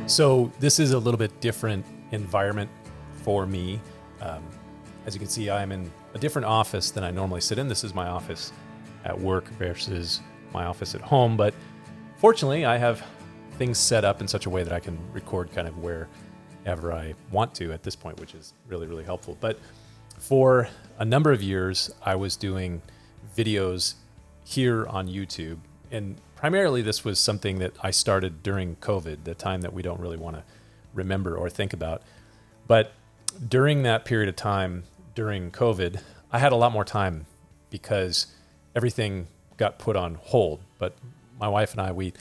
So this is a little bit different environment for me. As you can see, I'm in a different office than I normally sit in. This is my office at work versus my office at home. But fortunately, I have things set up in such a way that I can record kind of wherever I want to at this point, which is really, really helpful. But for a number of years, I was doing videos here on YouTube. And primarily, this was something that I started during COVID, the time that we don't really want to remember or think about. But during that period of time, during COVID, I had a lot more time because everything got put on hold. But my wife and I, we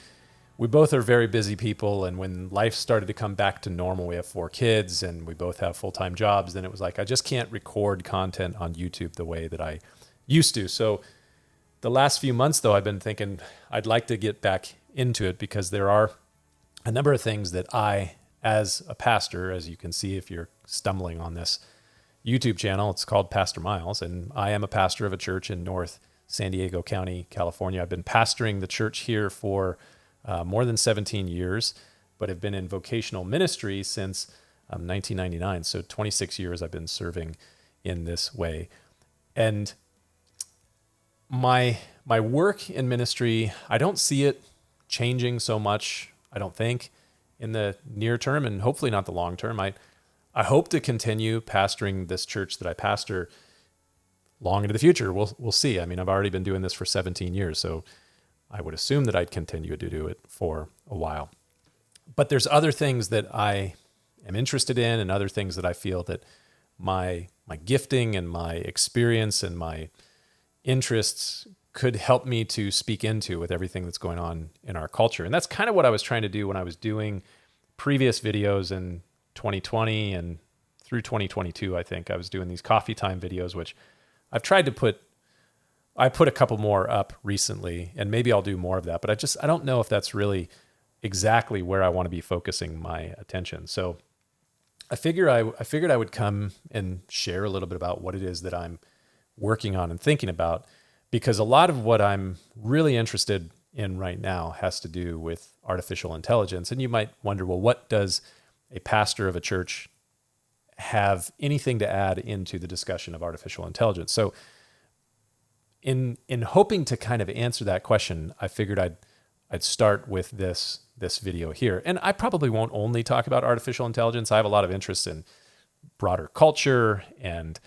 both are very busy people. And when life started to come back to normal, we have 4 kids and we both have full-time jobs. Then it was like, I just can't record content on YouTube the way that I used to. So the last few months, though, I've been thinking I'd like to get back into it because there are a number of things that I, as a pastor, as you can see if you're stumbling on this YouTube channel, it's called Pastor Miles, and I am a pastor of a church in North San Diego County, California. I've been pastoring the church here for more than 17 years, but have been in vocational ministry since 1999. So 26 years I've been serving in this way. And my work in ministry, I don't see it changing so much, I don't think, in the near term and hopefully not the long term. I hope to continue pastoring this church that I pastor long into the future. We'll see. I mean, I've already been doing this for 17 years, so I would assume that I'd continue to do it for a while. But there's other things that I am interested in and other things that I feel that my gifting and my experience and my interests could help me to speak into with everything that's going on in our culture. And that's kind of what I was trying to do when I was doing previous videos in 2020 and through 2022, I think. I was doing these coffee time videos, which I've tried to put a couple more up recently, and maybe I'll do more of that, but I don't know if that's really exactly where I want to be focusing my attention. So I figured I would come and share a little bit about what it is that I'm working on and thinking about, because a lot of what I'm really interested in right now has to do with artificial intelligence. And you might wonder, well, what does a pastor of a church have anything to add into the discussion of artificial intelligence? So in hoping to kind of answer that question, I figured I'd start with this video here. And I probably won't only talk about artificial intelligence. I have a lot of interest in broader culture and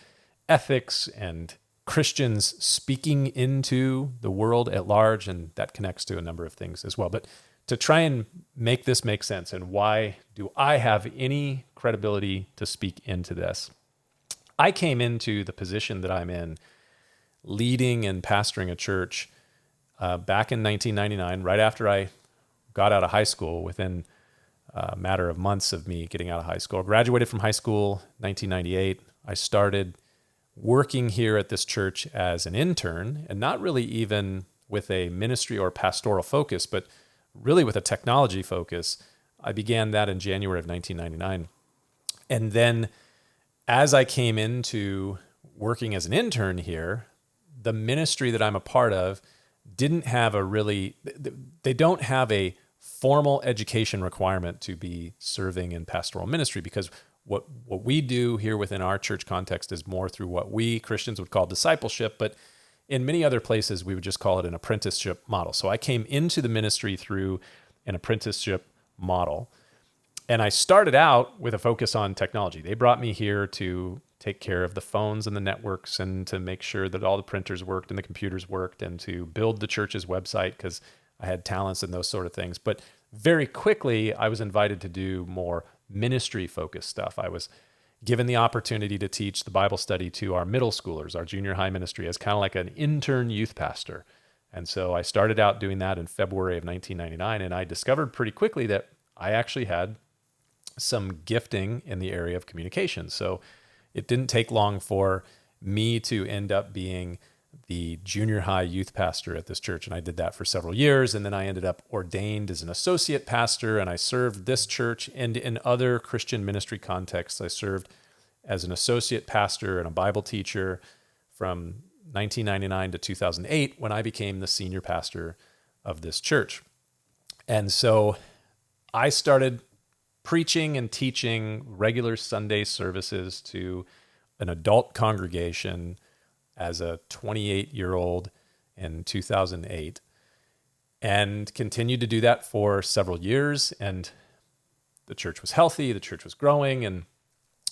ethics and Christians speaking into the world at large, and that connects to a number of things as well. But to try and make this make sense, and why do I have any credibility to speak into this? I came into the position that I'm in, leading and pastoring a church back in 1999, right after I got out of high school, within a matter of months of me getting out of high school. I graduated from high school 1998. I started working here at this church as an intern, and not really even with a ministry or pastoral focus, but really with a technology focus. I began that in January of 1999. And then as I came into working as an intern here, the ministry that I'm a part of they don't have a formal education requirement to be serving in pastoral ministry, because what we do here within our church context is more through what we Christians would call discipleship, but in many other places we would just call it an apprenticeship model. So I came into the ministry through an apprenticeship model, and I started out with a focus on technology. They brought me here to take care of the phones and the networks and to make sure that all the printers worked and the computers worked and to build the church's website because I had talents and those sort of things. But very quickly, I was invited to do more ministry-focused stuff. I was given the opportunity to teach the Bible study to our middle schoolers, our junior high ministry, as kind of like an intern youth pastor. And so I started out doing that in February of 1999, and I discovered pretty quickly that I actually had some gifting in the area of communication. So it didn't take long for me to end up being the junior high youth pastor at this church. And I did that for several years. And then I ended up ordained as an associate pastor, and I served this church and in other Christian ministry contexts. I served as an associate pastor and a Bible teacher from 1999 to 2008, when I became the senior pastor of this church. And so I started preaching and teaching regular Sunday services to an adult congregation as a 28-year-old in 2008, and continued to do that for several years. And the church was healthy, the church was growing, and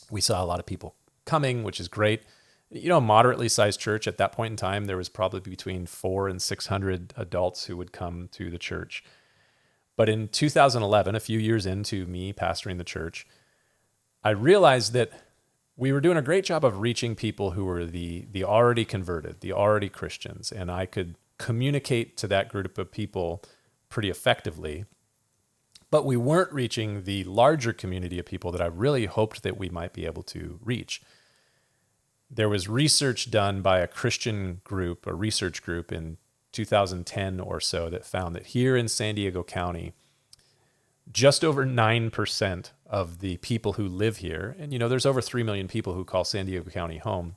we saw a lot of people coming, which is great. Moderately sized church at that point in time, there was probably between 400 and 600 adults who would come to the church. But in 2011, a few years into me pastoring the church, I realized that we were doing a great job of reaching people who were the already converted, the already Christians, and I could communicate to that group of people pretty effectively. But we weren't reaching the larger community of people that I really hoped that we might be able to reach. There was research done by a Christian group, a research group in 2010 or so, that found that here in San Diego County, just over 9% of the people who live here, and there's over 3 million people who call San Diego County home,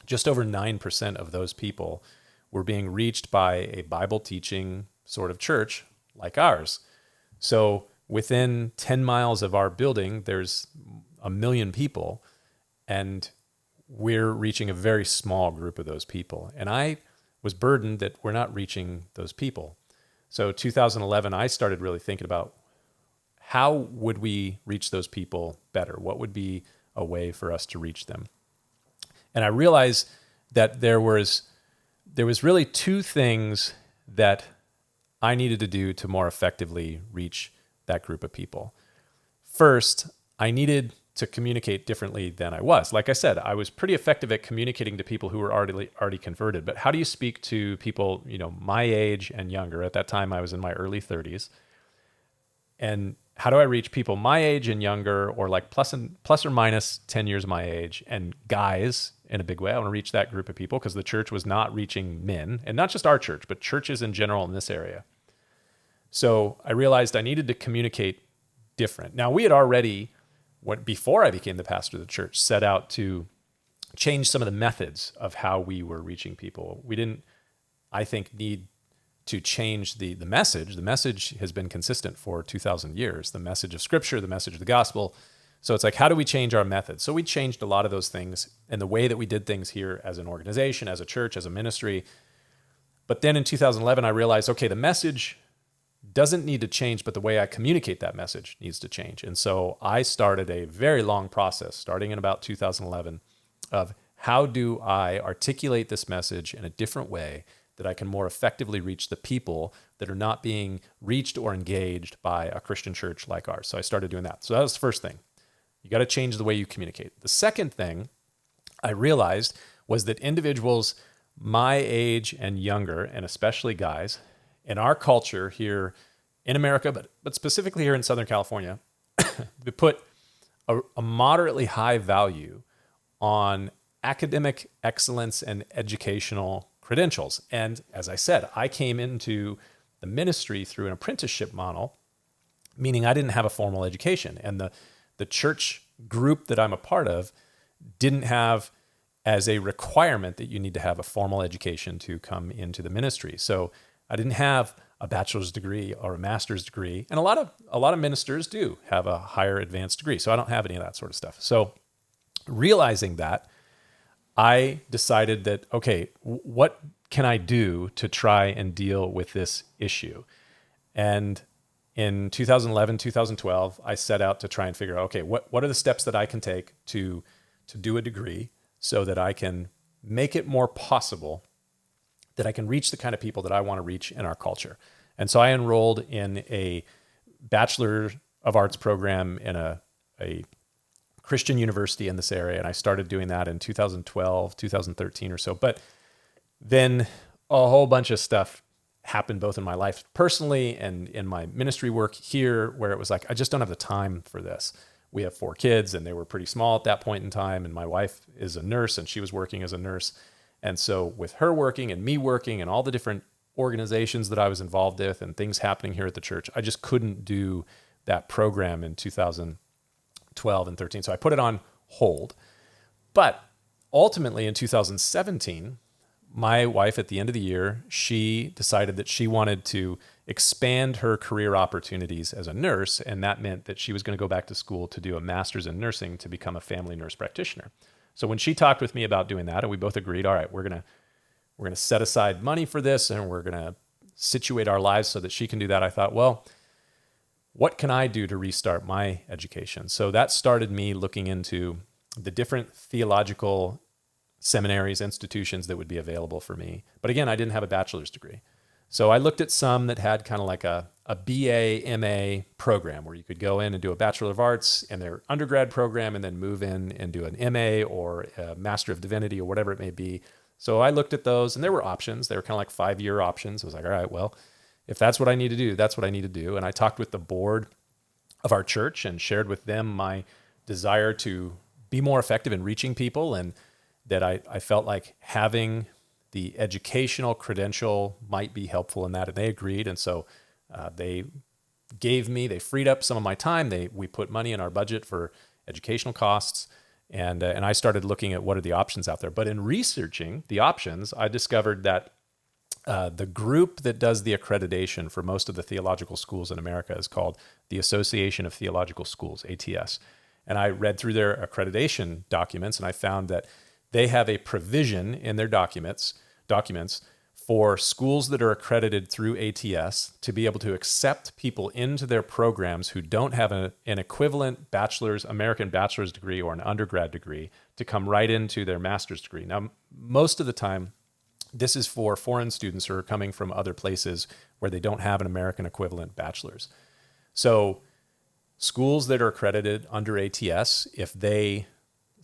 just over 9% of those people were being reached by a Bible teaching sort of church like ours. So within 10 miles of our building, there's 1 million people, and we're reaching a very small group of those people. And I was burdened that we're not reaching those people. So 2011, I started really thinking about how would we reach those people better? What would be a way for us to reach them? And I realized that there was really two things that I needed to do to more effectively reach that group of people. First, I needed to communicate differently than I was. Like I said, I was pretty effective at communicating to people who were already converted. But how do you speak to people, my age and younger? At that time, I was in my early 30s. And how do I reach people my age and younger, or like plus or minus 10 years my age, and guys in a big way? I want to reach that group of people because the church was not reaching men, and not just our church, but churches in general in this area. So I realized I needed to communicate different. Now, we had already, before I became the pastor of the church, set out to change some of the methods of how we were reaching people. We didn't, I think, need to change the message. The message has been consistent for 2,000 years, the message of Scripture, the message of the gospel. So it's like, how do we change our methods? So we changed a lot of those things and the way that we did things here as an organization, as a church, as a ministry. But then in 2011, I realized, okay, the message doesn't need to change, but the way I communicate that message needs to change. And so I started a very long process, starting in about 2011, of how do I articulate this message in a different way that I can more effectively reach the people that are not being reached or engaged by a Christian church like ours. So I started doing that. So that was the first thing. You got to change the way you communicate. The second thing I realized was that individuals my age and younger, and especially guys, in our culture here in America, but specifically here in Southern California, we put a moderately high value on academic excellence and educational credentials. And as I said, I came into the ministry through an apprenticeship model, meaning I didn't have a formal education. And the church group that I'm a part of didn't have as a requirement that you need to have a formal education to come into the ministry. So I didn't have a bachelor's degree or a master's degree. And a lot of ministers do have a higher advanced degree. So I don't have any of that sort of stuff. So realizing that, I decided that, okay, what can I do to try and deal with this issue? And in 2011, 2012, I set out to try and figure out, okay, what are the steps that I can take to do a degree so that I can make it more possible that I can reach the kind of people that I want to reach in our culture. And so I enrolled in a Bachelor of Arts program in a Christian university in this area, and I started doing that in 2012, 2013 or so. But then a whole bunch of stuff happened both in my life personally and in my ministry work here, where it was like, I just don't have the time for this. We have 4 kids, and they were pretty small at that point in time, and my wife is a nurse, and she was working as a nurse. And so with her working and me working and all the different organizations that I was involved with and things happening here at the church, I just couldn't do that program in 2012 and 13. So I put it on hold. But ultimately in 2017, my wife, at the end of the year, she decided that she wanted to expand her career opportunities as a nurse, and that meant that she was going to go back to school to do a master's in nursing to become a family nurse practitioner. So when she talked with me about doing that, and we both agreed, all right, we're going to set aside money for this, and we're going to situate our lives so that she can do that. I thought, well, what can I do to restart my education? So that started me looking into the different theological seminaries, institutions that would be available for me. But again, I didn't have a bachelor's degree. So I looked at some that had kind of like a BA, MA program where you could go in and do a Bachelor of Arts in their undergrad program and then move in and do an MA or a Master of Divinity or whatever it may be. So I looked at those and there were options. They were kind of like 5-year options. I was like, all right, well, if that's what I need to do, that's what I need to do. And I talked with the board of our church and shared with them my desire to be more effective in reaching people, and that I felt like having the educational credential might be helpful in that. And they agreed. And so they freed up some of my time. We put money in our budget for educational costs. And I started looking at what are the options out there. But in researching the options, I discovered that the group that does the accreditation for most of the theological schools in America is called the Association of Theological Schools, ATS. And I read through their accreditation documents, and I found that they have a provision in their documents for schools that are accredited through ATS to be able to accept people into their programs who don't have an equivalent American bachelor's degree or an undergrad degree to come right into their master's degree. Now, most of the time, this is for foreign students who are coming from other places where they don't have an American equivalent bachelor's. So schools that are accredited under ATS, if they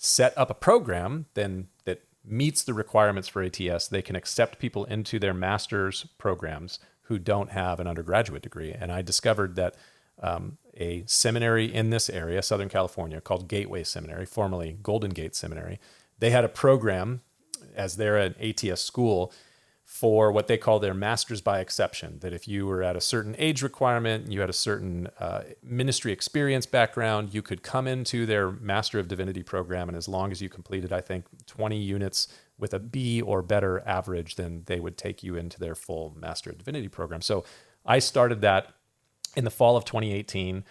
set up a program then that meets the requirements for ATS, they can accept people into their master's programs who don't have an undergraduate degree. And I discovered that a seminary in this area, Southern California, called Gateway Seminary, formerly Golden Gate Seminary, they had a program, as they're an ATS school, for what they call their master's by exception, that if you were at a certain age requirement, you had a certain ministry experience background, you could come into their Master of Divinity program, and as long as you completed, I think, 20 units with a B or better average, then they would take you into their full Master of Divinity program. So I started that in the fall of 2018,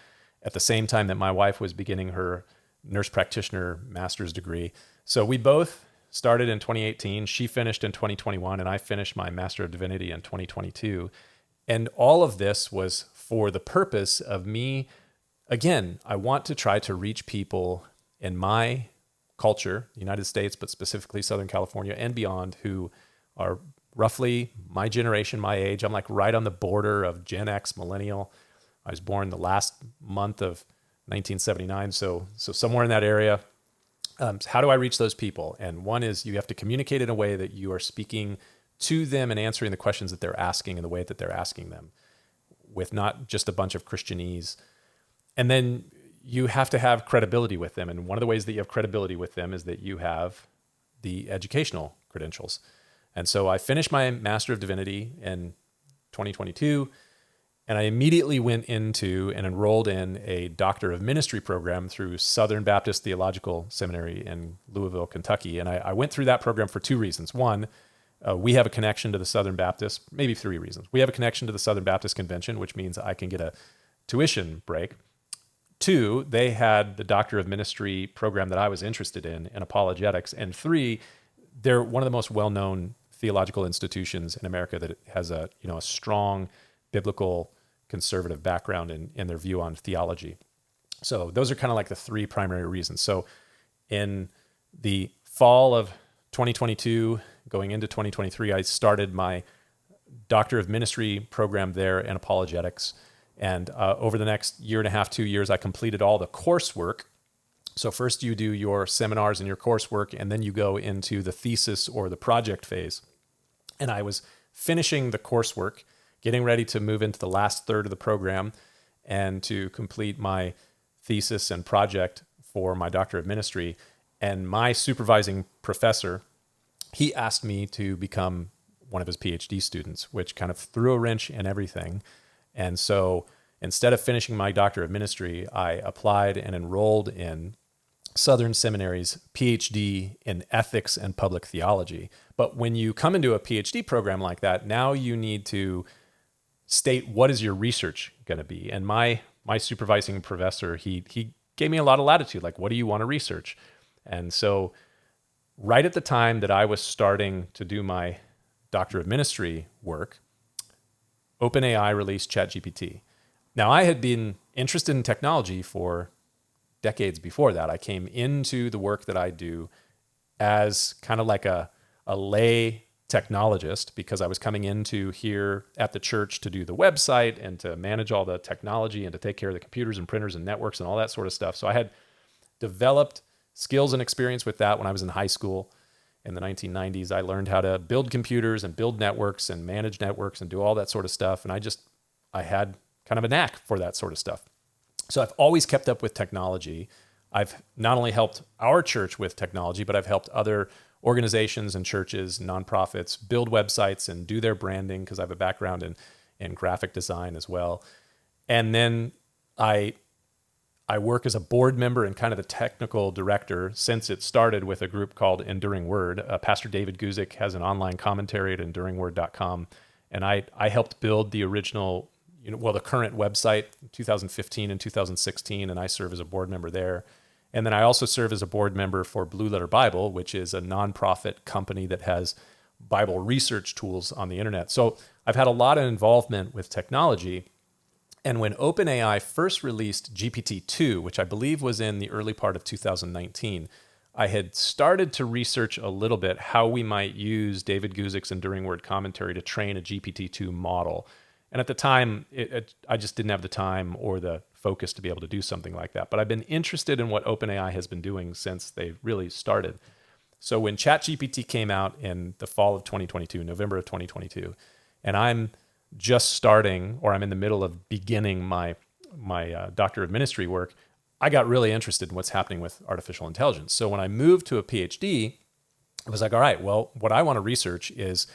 at the same time that my wife was beginning her nurse practitioner master's degree. So we both started in 2018. She finished in 2021, and I finished my Master of Divinity in 2022. And all of this was for the purpose of me, again, I want to try to reach people in my culture, the United States, but specifically Southern California and beyond, who are roughly my generation, my age. I'm like right on the border of Gen X, millennial. I was born the last month of 1979, so somewhere in that area. How do I reach those people? And one is you have to communicate in a way that you are speaking to them and answering the questions that they're asking in the way that they're asking them, with not just a bunch of Christianese. And then you have to have credibility with them. And one of the ways that you have credibility with them is that you have the educational credentials. And so I finished my Master of Divinity in 2022. And I immediately went into and enrolled in a Doctor of Ministry program through Southern Baptist Theological Seminary in Louisville, Kentucky. And I went through that program for 2 reasons. One, we have a connection to the Southern Baptist, maybe 3 reasons. We have a connection to the Southern Baptist Convention, which means I can get a tuition break. 2, they had the Doctor of Ministry program that I was interested in apologetics. And 3, they're one of the most well-known theological institutions in America that has a strong biblical conservative background in their view on theology. So those are kind of like the 3 primary reasons. So in the fall of 2022, going into 2023, I started my Doctor of Ministry program there in apologetics. And over the next 1.5 to 2 years, I completed all the coursework. So first you do your seminars and your coursework, and then you go into the thesis or the project phase. And I was finishing the coursework, getting ready to move into the last third of the program and to complete my thesis and project for my Doctor of Ministry. And my supervising professor, he asked me to become one of his PhD students, which kind of threw a wrench in everything. And so instead of finishing my Doctor of Ministry, I applied and enrolled in Southern Seminary's PhD in ethics and public theology. But when you come into a PhD program like that, now you need to state what is your research going to be. And my supervising professor, he gave me a lot of latitude, like, what do you want to research? And so right at the time that I was starting to do my Doctor of Ministry work, OpenAI released ChatGPT. Now, I had been interested in technology for decades before that. I came into the work that I do as kind of like a lay technologist, because I was coming into here at the church to do the website and to manage all the technology and to take care of the computers and printers and networks and all that sort of stuff. So I had developed skills and experience with that when I was in high school in the 1990s. I learned how to build computers and build networks and manage networks and do all that sort of stuff. And I had kind of a knack for that sort of stuff. So I've always kept up with technology. I've not only helped our church with technology, but I've helped other organizations and churches, nonprofits, build websites and do their branding, because I have a background in graphic design as well. And then I work as a board member and kind of the technical director since it started with a group called Enduring Word. Pastor David Guzik has an online commentary at enduringword.com. And I helped build the original, the current website in 2015 and 2016, and I serve as a board member there. And then I also serve as a board member for Blue Letter Bible, which is a nonprofit company that has Bible research tools on the internet. So I've had a lot of involvement with technology. And when OpenAI first released GPT-2, which I believe was in the early part of 2019, I had started to research a little bit how we might use David Guzik's Enduring Word commentary to train a GPT-2 model. And at the time, I just didn't have the time or the focus to be able to do something like that. But I've been interested in what OpenAI has been doing since they really started. So when ChatGPT came out in the fall of 2022, November of 2022, and I'm just starting, or I'm in the middle of beginning my Doctor of Ministry work, I got really interested in what's happening with artificial intelligence. So when I moved to a PhD, I was like, all right, well, what I want to research is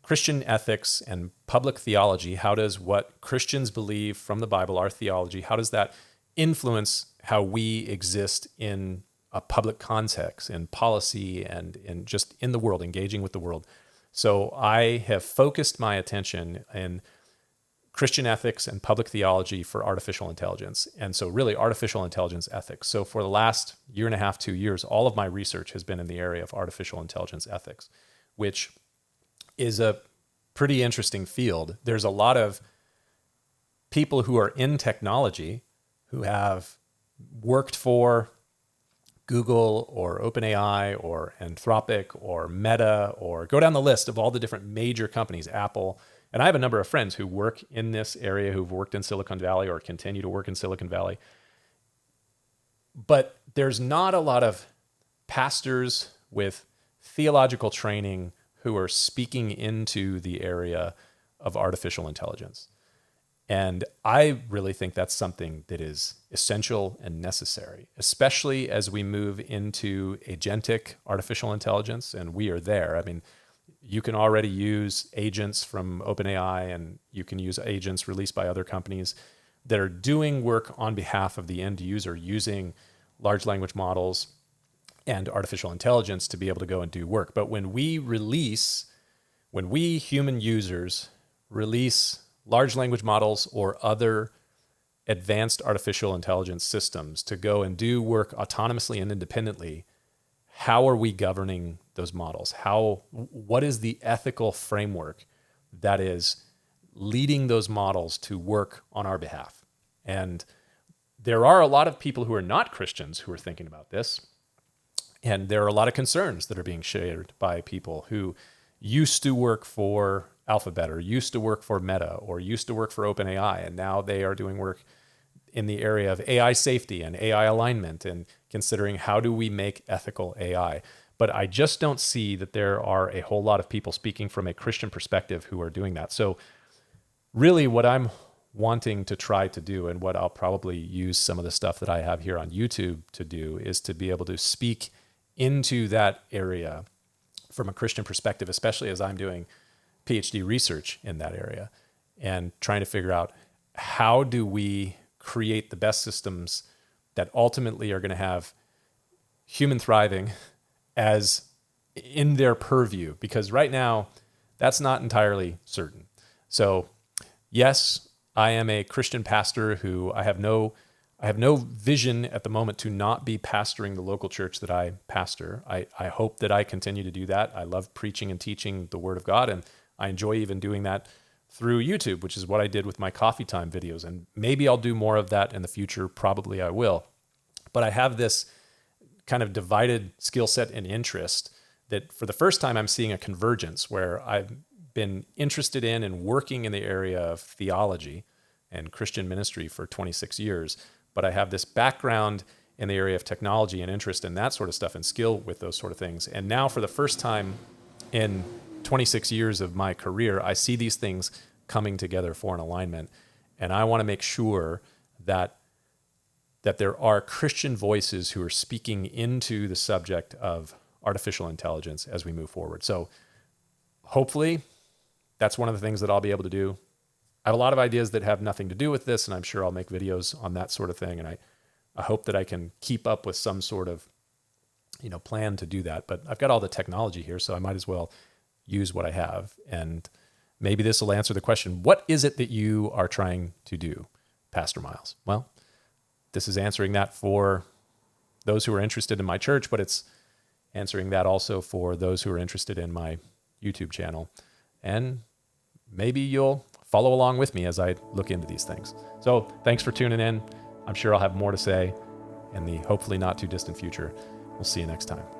Christian ethics and public theology. How does what Christians believe from the Bible, our theology, how does that influence how we exist in a public context, in policy, and in just in the world, engaging with the world? So I have focused my attention in Christian ethics and public theology for artificial intelligence. And so really artificial intelligence ethics. So for the last year and a half, 2 years, all of my research has been in the area of artificial intelligence ethics, which is a pretty interesting field. There's a lot of people who are in technology who have worked for Google or OpenAI or Anthropic or Meta, or go down the list of all the different major companies, Apple. And I have a number of friends who work in this area, who've worked in Silicon Valley or continue to work in Silicon Valley. But there's not a lot of pastors with theological training who are speaking into the area of artificial intelligence. And I really think that's something that is essential and necessary, especially as we move into agentic artificial intelligence, and we are there. I mean, you can already use agents from OpenAI, and you can use agents released by other companies that are doing work on behalf of the end user using large language models and artificial intelligence to be able to go and do work. But when we human users release large language models or other advanced artificial intelligence systems to go and do work autonomously and independently, how are we governing those models? What is the ethical framework that is leading those models to work on our behalf? And there are a lot of people who are not Christians who are thinking about this. And there are a lot of concerns that are being shared by people who used to work for Alphabet or used to work for Meta or used to work for OpenAI, and now they are doing work in the area of AI safety and AI alignment and considering how do we make ethical AI. But I just don't see that there are a whole lot of people speaking from a Christian perspective who are doing that. So really what I'm wanting to try to do, and what I'll probably use some of the stuff that I have here on YouTube to do, is to be able to speak into that area from a Christian perspective, especially as I'm doing PhD research in that area and trying to figure out how do we create the best systems that ultimately are going to have human thriving as in their purview, because right now that's not entirely certain. So yes, I am a Christian pastor who I have no vision at the moment to not be pastoring the local church that I pastor. I hope that I continue to do that. I love preaching and teaching the Word of God, and I enjoy even doing that through YouTube, which is what I did with my coffee time videos. And maybe I'll do more of that in the future. Probably I will. But I have this kind of divided skill set and interest that for the first time I'm seeing a convergence where I've been interested in and working in the area of theology and Christian ministry for 26 years. But I have this background in the area of technology and interest in that sort of stuff and skill with those sort of things. And now for the first time in 26 years of my career, I see these things coming together for an alignment. And I want to make sure that there are Christian voices who are speaking into the subject of artificial intelligence as we move forward. So hopefully that's one of the things that I'll be able to do. I have a lot of ideas that have nothing to do with this, and I'm sure I'll make videos on that sort of thing. And I hope that I can keep up with some sort of, plan to do that. But I've got all the technology here, so I might as well use what I have. And maybe this will answer the question, what is it that you are trying to do, Pastor Miles? Well, this is answering that for those who are interested in my church, but it's answering that also for those who are interested in my YouTube channel. And maybe you'll follow along with me as I look into these things. So thanks for tuning in. I'm sure I'll have more to say in the hopefully not too distant future. We'll see you next time.